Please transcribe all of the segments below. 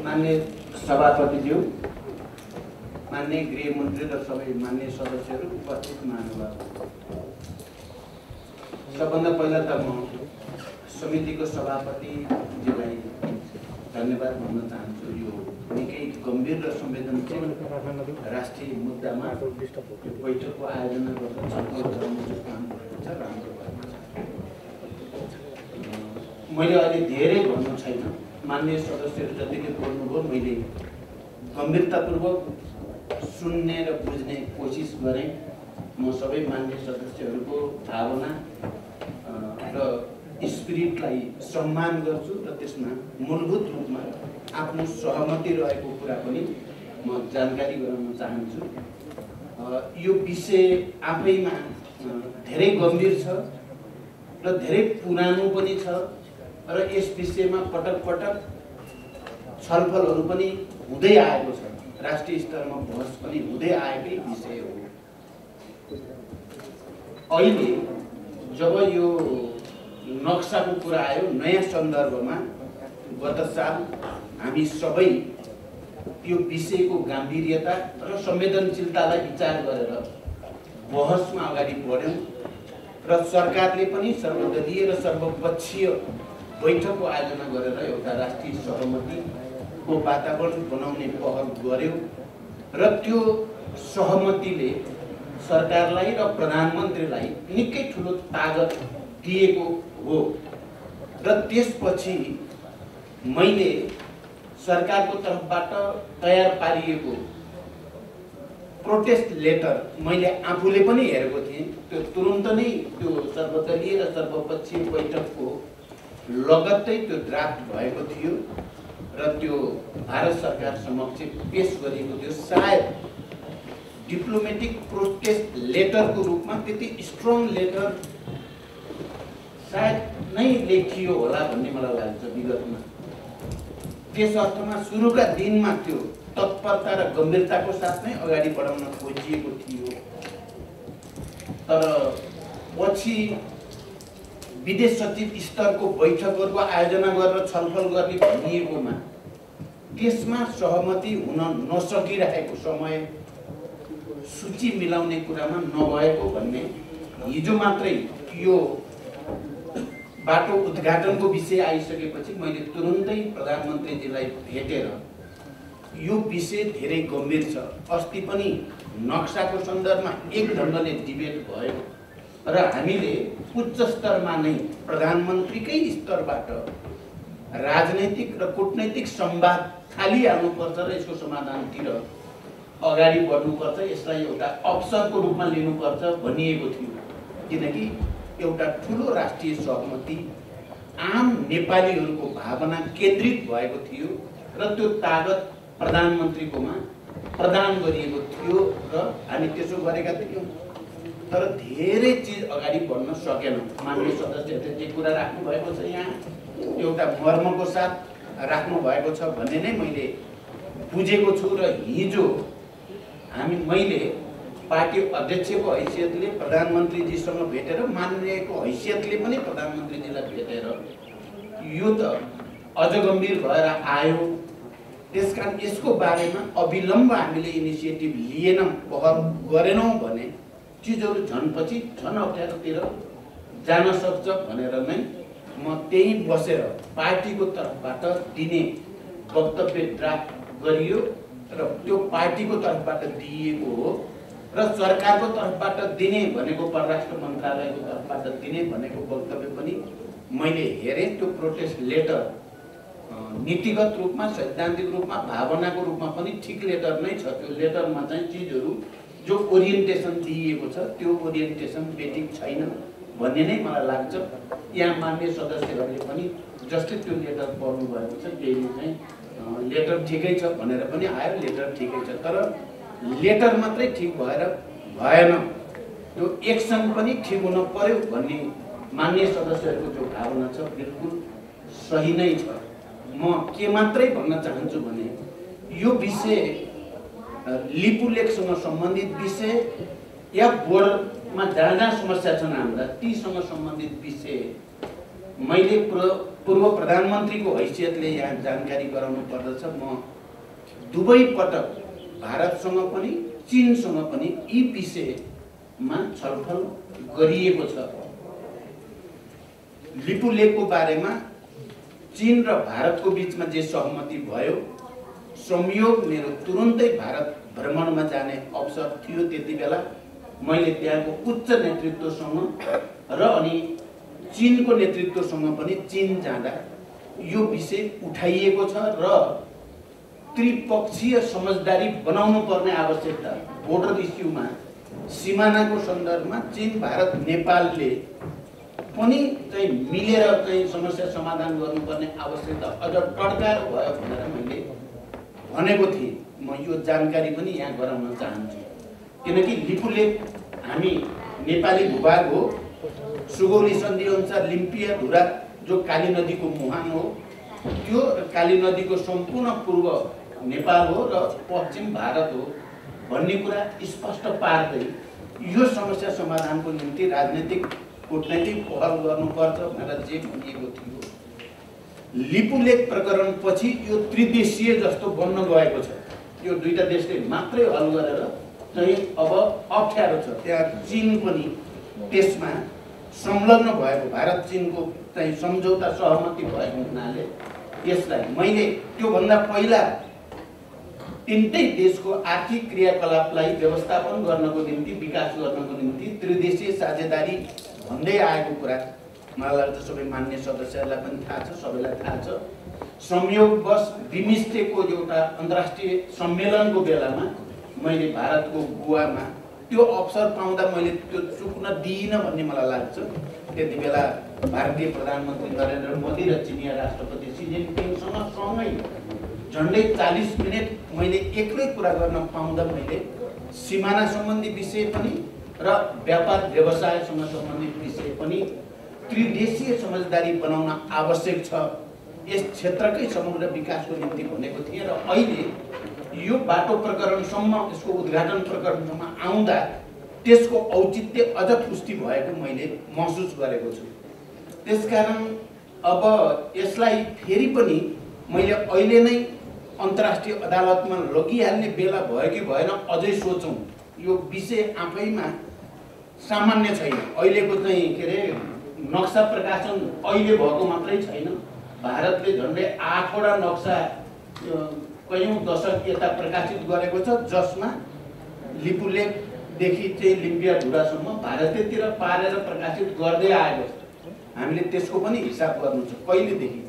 माननीय सभापतिज्यू, माननीय गृहमन्त्री र सबै माननीय सदस्यहरू, उपस्थित महानुभाव, सबभन्दा पहिला त म समितिको सभापतिज्यूलाई धन्यवाद भन्न चाहन्छु। यो निकै गम्भीर र संवेदनशील राष्ट्रिय मुद्दामा बैठकको आयोजना गरेर छलफल गराउनु जो काम गरेको छ, राम्रो भएको छ। मैले अहिले धेरै भन्नु छैन, माननीय सदस्यहरू जतिले बोल्नुभयो मैले गम्भीरतापूर्वक सुन्ने र बुझ्ने कोसिस गरेँ। म सबै माननीय सदस्यहरूको भावना र स्पिरिटलाई सम्मान गर्छु र त्यसमा मूलभूत रूपमा आफ्नो सहमति रहेको कुरा पनि म जानकारी गराउन चाहन्छु। यो विषय आफैमा धेरै गम्भीर छ र धेरै पुरानो पनि छ र यस विषयमा पटक पटक छलफलहरू पनि हुँदै आएको छ। राष्ट्रिय स्तरमा बहस पनि हुँदै आएकै विषय हो। अहिले जब यो नक्साको कुरा आयो नयाँ सन्दर्भमा, गत साल हामी सबै यो विषयको गाम्भीर्यता र संवेदनशीलतालाई विचार गरेर बहसमा अगाडि बढ्यौँ र सरकारले पनि सर्वदलीय र सर्वपक्षीय बैठकको आयोजना गरेर एउटा राष्ट्रिय सहमतिको वातावरण बनाउने पहल गर्यो र त्यो सहमतिले सरकारलाई र प्रधानमन्त्रीलाई निकै ठुलो तागत दिएको हो। र त्यसपछि मैले सरकारको तर्फबाट तयार पारिएको प्रोटेस्ट लेटर मैले आफूले पनि हेरेको थिएँ। त्यो तुरुन्त नै त्यो सर्वदलीय र सर्वपक्षीय बैठकको लगत्तै त्यो ड्राफ्ट भएको थियो र त्यो भारत सरकार समक्ष पेश गरिएको थियो। सायद डिप्लोमेटिक प्रोटेस्ट लेटरको रूपमा त्यति स्ट्रङ लेटर सायद नै लेखियो होला भन्ने मलाई लाग्छ विगतमा। त्यस अर्थमा सुरुका दिनमा त्यो तत्परता र गम्भीरताको साथ नै अगाडि बढाउन खोजिएको थियो। तर पछि विदेश सचिव स्तरको बैठकहरूको आयोजना गरेर छलफल गर्ने भनिएकोमा त्यसमा सहमति हुन नसकिरहेको समय सूची मिलाउने कुरामा नभएको भन्ने हिजो मात्रै यो बाटो उद्घाटनको विषय आइसकेपछि मैले तुरुन्तै प्रधानमन्त्रीजीलाई भेटेर यो विषय धेरै गम्भीर छ। अस्ति पनि नक्साको सन्दर्भमा एक ढङ्गले डिबेट भयो र हामीले उच्च स्तरमा नै प्रधानमन्त्रीकै स्तरबाट राजनैतिक र कूटनैतिक संवाद थालिहाल्नुपर्छ र यसको समाधानतिर अगाडि बढ्नुपर्छ, यसलाई एउटा अवसरको रूपमा लिनुपर्छ भनिएको थियो। किनकि एउटा ठुलो राष्ट्रिय सहमति आम नेपालीहरूको भावना केन्द्रित भएको थियो र त्यो तागत प्रधानमन्त्रीकोमा प्रदान गरिएको थियो र हामी त्यसो गरेका थियौँ। तर धेरै चिज अगाडि बढ्न सकेनौँ। माननीय सदस्यहरूले जे कुरा राख्नु भएको छ यहाँ एउटा मर्मको साथ राख्नु भएको छ भन्ने नै मैले बुझेको छु। र हिजो मैले पार्टी अध्यक्षको हैसियतले प्रधानमन्त्रीजीसँग भेटेर, माननीयको हैसियतले पनि प्रधानमन्त्रीजीलाई भेटेर यो त अझ गम्भीर भएर आयो, त्यसकारण यसको बारेमा अविलम्ब हामीले इनिसिएटिभ लिएनौँ, पहल गरेनौँ भने चिजहरू झनपछि झन अप्ठ्यारोतिर जान सक्छ भनेर नै म त्यही बसेर पार्टीको तर्फबाट दिने वक्तव्य ड्राफ्ट गरियो र त्यो पार्टीको तर्फबाट दिइएको हो र सरकारको तर्फबाट दिने भनेको परराष्ट्र मन्त्रालयको तर्फबाट दिने भनेको वक्तव्य पनि मैले हेरेँ। त्यो प्रोटेस्ट लेटर नीतिगत रूपमा, सैद्धान्तिक रूपमा, भावनाको रूपमा पनि ठिक लेटर नै छ। त्यो लेटरमा चाहिँ चिजहरू जो ओरिएन्टेसन दिइएको छ त्यो ओरिएन्टेसन बेठिक छैन भन्ने नै मलाई लाग्छ। यहाँ मान्य सदस्यहरूले पनि जस्तै त्यो लेटर पढ्नु भएको छ त्यही चाहिँ लेटर ठिकै छ भनेर पनि आयो। लेटर ठिकै छ, तर लेटर मात्रै ठिक भएर भएन, त्यो एक्सन पनि ठिक हुन पर्यो भन्ने मान्य सदस्यहरूको जो भावना छ बिल्कुल सही नै छ। म के मात्रै भन्न चाहन्छु भने यो विषय लिपुलेखसँग सम्बन्धित विषय या बोर्डरमा जहाँ जहाँ समस्या छन् हाम्रा तीसँग सम्बन्धित विषय मैले पूर्व प्रधानमन्त्रीको हैसियतले यहाँ जानकारी गराउनु पर्दछ। म दुवै पटक भारतसँग पनि चीनसँग पनि यी विषयमा छलफल गरिएको छ। लिपुलेखको बारेमा चीन र भारतको बीचमा जे सहमति भयो, संयोग मेरो तुरुन्तै भारत भ्रमणमा जाने अवसर थियो। त्यति बेला मैले त्यहाँको उच्च नेतृत्वसँग र अनि चीनको नेतृत्वसँग पनि चीन जाँदा यो विषय उठाइएको छ र त्रिपक्षीय समझदारी बनाउनु पर्ने आवश्यकता, बोर्डर इस्युमा सिमानाको सन्दर्भमा चीन, भारत, नेपालले पनि चाहिँ मिलेर चाहिँ समस्या समाधान गर्नुपर्ने आवश्यकता अझ टड्कार भयो भनेर मैले भनेको थिएँ। म यो जानकारी पनि यहाँ गराउन चाहन्छु, किनकि लिपुलेख हामी नेपाली भूभाग हो। सुगौली सन्धि अनुसार लिम्पिया धुरा जो काली नदीको मुहान हो, त्यो काली नदीको सम्पूर्ण पूर्व नेपाल हो र पश्चिम भारत हो भन्ने कुरा स्पष्ट पार्दै यो समस्या समाधानको निम्ति राजनीतिक कूटनैतिक पहल गर्नुपर्छ भनेर जे भनिएको थियो। लिपुलेख प्रकरण पछि यो त्रिदेशीय जस्तो बन्न गएको छ। यो दुईटा देशले मात्रै हल गरेर चाहिँ अब अप्ठ्यारो छ। त्यहाँ चीन पनि त्यसमा संलग्न भएको, भारत चीनको चाहिँ सम्झौता सहमति भएको हुनाले यसलाई मैले त्योभन्दा पहिला तिनटै देशको आर्थिक क्रियाकलापलाई व्यवस्थापन गर्नको निम्ति, विकास गर्नको निम्ति त्रिदेशीय साझेदारी भन्दै आएको कुरा मलाई लाग्छ सबै मान्य सदस्यहरूलाई पनि थाहा छ, सबैलाई थाहा छ। संयोगवश बिमस्टेकको एउटा अन्तर्राष्ट्रिय सम्मेलनको बेलामा मैले भारतको गोवामा त्यो अवसर पाउँदा मैले त्यो चुक्न दिइनँ भन्ने मलाई लाग्छ। त्यति बेला भारतीय प्रधानमन्त्री नरेन्द्र मोदी र चिनिया राष्ट्रपति सी जिनपिङसँग सँगै झन्डै 40 मिनट मैले एक्लै कुरा गर्न पाउँदा मैले सिमाना सम्बन्धी विषय पनि र व्यापार व्यवसायसँग सम्बन्धित विषय पनि त्रिदेशीय समझदारी बनाउन आवश्यक छ, यस क्षेत्रकै समग्र विकासको निम्ति भनेको थिएँ। र अहिले यो बाटो प्रकरणसम्म, यसको उद्घाटन प्रकरणसम्म आउँदा त्यसको औचित्य अझ पुष्टि भएको मैले महसुस गरेको छु। त्यसकारण अब यसलाई फेरि पनि मैले अहिले नै अन्तर्राष्ट्रिय अदालतमा लगिहाल्ने बेला भयो कि भएन अझै सोचौँ। यो विषय आफैमा सामान्य छैन। अहिलेको चाहिँ के अरे नक्सा प्रकाशन अहिले भएको मात्रै छैन। भारतले झन्डै 8वटा नक्सा कयौं दशक यता प्रकाशित गरेको छ, जसमा लिपुलेखदेखि चाहिँ लिम्पिया धुरासम्म भारतैतिर पारेर प्रकाशित गर्दै आएको छ। हामीले त्यसको पनि हिसाब गर्नु छ, कहिलेदेखि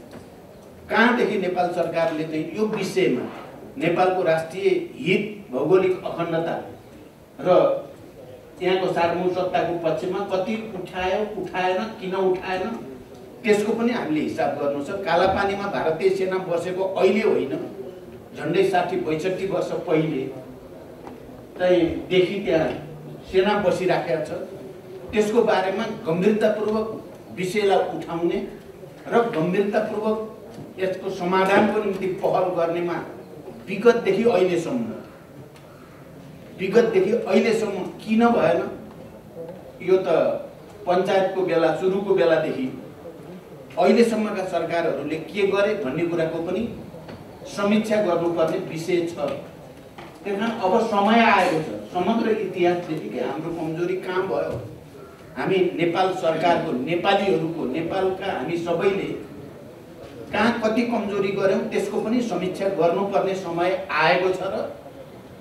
कहाँदेखि नेपाल सरकारले चाहिँ यो विषयमा नेपालको राष्ट्रिय हित, भौगोलिक अखण्डता र यहाँको सार्वभौम सत्ताको पक्षमा कति उठायो, उठाएन, किन उठाएन, त्यसको पनि हामीले हिसाब गर्नु छ। कालापानीमा भारतीय सेना बसेको अहिले होइन, झन्डै 60-62 वर्ष पहिले चाहिँ देखि त्यहाँ सेना बसिराखेको छ। त्यसको बारेमा गम्भीरतापूर्वक विषयलाई उठाउने र गम्भीरतापूर्वक यसको समाधानको निम्ति पहल गर्नेमा विगतदेखि अहिलेसम्म किन भएन, यो त पञ्चायतको बेला, सुरुको बेलादेखि अहिलेसम्मका सरकारहरूले के गरे भन्ने कुराको पनि समीक्षा गर्नुपर्ने विषय छ। त्यसकारण अब समय आएको छ। समग्र इतिहासदेखि कि हाम्रो कमजोरी कहाँ भयो, हामी नेपाल सरकारको, नेपालीहरूको, नेपालका हामी सबैले कहाँ कति कमजोरी गर्यौं त्यसको पनि समीक्षा गर्नुपर्ने समय आएको छ। र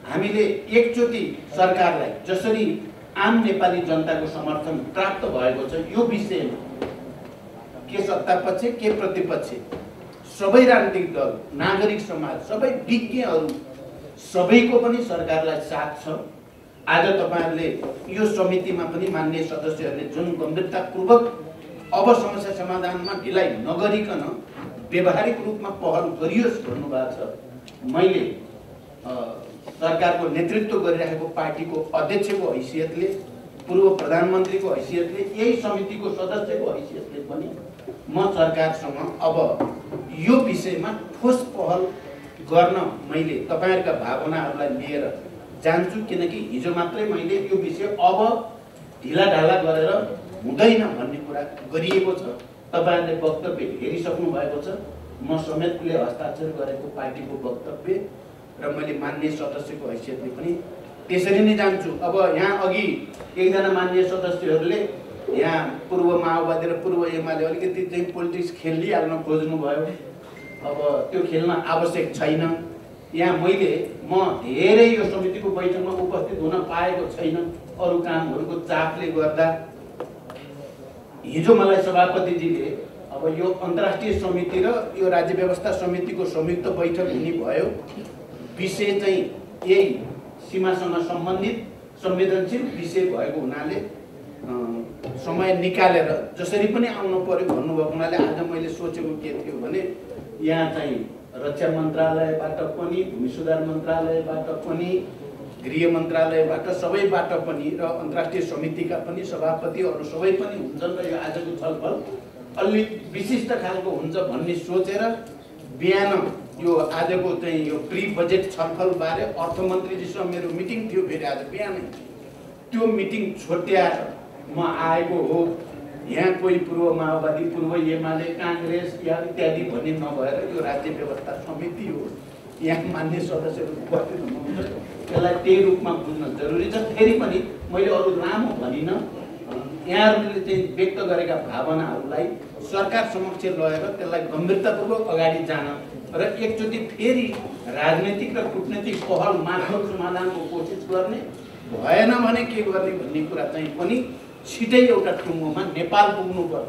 हामीले एकचोटि सरकारलाई जसरी आम नेपाली जनताको समर्थन प्राप्त भएको छ यो विषयमा, के सत्तापक्ष के प्रतिपक्ष, सबै राजनीतिक दल, नागरिक समाज, सबै विज्ञहरू सबैको पनि सरकारलाई साथ छ। आज तपाईहरुले यो समितिमा पनि मान्य सदस्यहरूले जुन गम्भीरतापूर्वक अब समस्या समाधानमा ढिलाइ नगरिकन व्यावहारिक रूपमा पहल गरियोस् भन्नुभएको छ। मैले सरकारको नेतृत्व गरिरहेको पार्टीको अध्यक्षको हैसियतले, पूर्व प्रधानमन्त्रीको हैसियतले, यही समितिको सदस्यको हैसियतले पनि म सरकारसँग अब यो विषयमा ठोस पहल गर्न मैले तपाईहरुका भावनाहरूलाई लिएर जान्छु। किनकि हिजो मात्रै मैले यो विषय अब ढिलाढाला गरेर हुँदैन भन्ने कुरा गरिएको छ। तपाईहरुले वक्तव्य हेरिसक्नु भएको छ। म समेतले हस्ताक्षर गरेको पार्टीको वक्तव्य र मैले मान्य सदस्यको हैसियतले पनि त्यसरी नै जान्छु। अब यहाँ अघि एकजना मान्य सदस्यहरूले यहाँ पूर्व माओवादी र पूर्व एमाले अलिकति चाहिँ पोलिटिक्स खेलिहाल्न खोज्नु भयो। अब त्यो खेल्न आवश्यक छैन। यहाँ म धेरै यो समितिको बैठकमा उपस्थित हुन पाएको छैन अरु कामहरुको चापले गर्दा। हिजो मलाई सभापतिजीले अब यो अन्तर्राष्ट्रिय समिति र यो राज्य व्यवस्था समितिको संयुक्त बैठक हुने भयो। विषय चाहिँ यही सीमासँग सम्बन्धित संवेदनशील विषय भएको हुनाले समय निकालेर जसरी पनि आउनु पर्यो भन्नुभएको हुनाले आज मैले सोचेको के थियो भने यहाँ चाहिँ रक्षा मन्त्रालयबाट पनि, भूमि सुधार मन्त्रालयबाट पनि, गृह मन्त्रालयबाट सबैबाट पनि र अन्तर्राष्ट्रिय समितिका पनि सभापति अरु सबै पनि हुन्छन् र यो आजको छलफल अलि विशिष्ट खालको हुन्छ भन्ने सोचेर बिहान यो आजको चाहिँ यो प्री बजेट छलफल बारे अर्थमन्त्रीजीसँग मेरो मिटिङ थियो। फेरि आज बिहानै त्यो मिटिङ छुट्याएर म आएको हो। यहाँ कोही पूर्व माओवादी, पूर्व एमाले, कांग्रेस या इत्यादि भन्ने नभएर यो राज्य व्यवस्था समिति हो। यहाँ मान्य सदस्यहरू उपस्थित हुनुहुन्छ, त्यसलाई त्यही रूपमा बुझ्न जरुरी छ। फेरि पनि मैले अरु लामो भनिन, यहाँहरूले चाहिँ व्यक्त गरेका भावनाहरूलाई सरकार समक्ष लगेर त्यसलाई गम्भीरतापूर्वक अगाडि जान र एकचोटि फेरि राजनीतिक र कूटनीतिक पहल मार्फत समाधानको कोसिस गर्ने, भएन भने के गर्ने भन्ने कुरा चाहिँ पनि छिटै एउटा टुङ्गोमा नेपाल पुग्नुपर्छ।